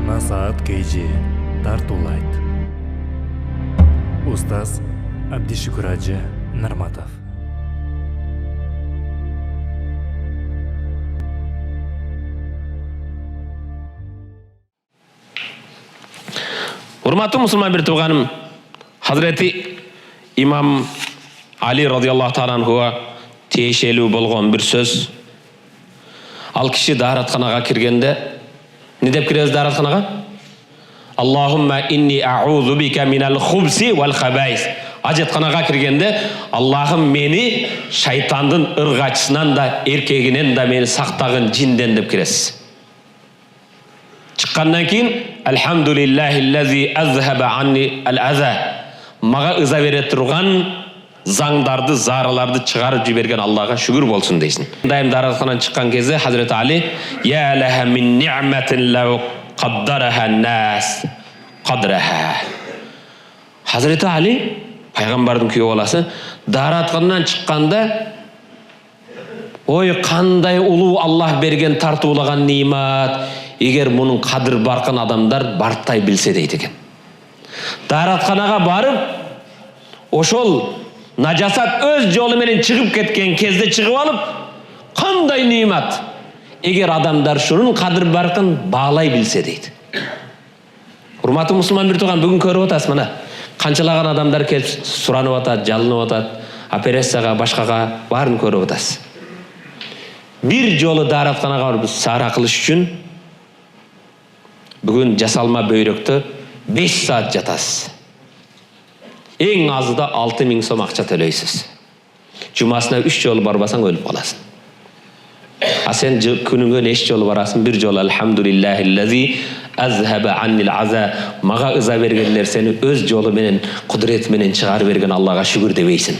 Насаат Кейджи тартуулайт. Устаз Абдишукур Ажы Нарматов. Урматтуу мусулман бир тууганым, Hazreti İmam Ali radıyallahu ta'ala anhuга тиешелүү болгон бир сөз. Ал киши дааратканага киргенде не деп киребиз дааратканага? Аллахумма инни а'удhu бика минал хубси вал хабаис. Ажатканага киргенде Аллахым мени шайтандын ыргачысынан да, эркегинен да мени сактагын жинден деп киресиз. Чыккандан кийин Alhamdulillahillezi azhaba anni al-aza. Мага ыза бере турган заңдарды, зараларды чыгарып жиберген Аллага шүгүр болсун дейсин. Дайым дааратканан чыккан кезде Hazreti Ali ya laha min ni'matin law qaddaraha an-nas qadraha. Hazreti Ali пайгамбардын күйөө баласы даараткандан чыкканда ой кандай улуу Аллах берген тартуулаган нимат, эгер мунун кадыр баркан адамдар бартай билсе дейт экен. Дааратканага барып ошол najasat өз жолу менен чыгып кеткен кезде чыгып алып, кандай нимат, эгер адамдар шунун кадыр баркын баалай билсе дейт. Урматтуу мусулман бир тууган, бүгүн көрүп атасыз мына. Канчалаган адамдар келип суранып атат, жалынып атат, операцияга, башкага баарын көрүп атасыз. Бир жолу дааратканага барып саара кылыш үчүн бүгүн жасалма бөйрөктө 5 саат жатасыз. Эң азыда 6000 сом акча төлөйсүз. Жумасына 3 жолу барбасаң өлүп каласың. А сен күнүнгө нече жолу барасың? Бир жолу Alhamdulillahillezi azhaba annil aza. Мага ыза берген нерсени өз жолу менен, кудурети менен чыгарып берген Аллага шүгүр дебейсиң.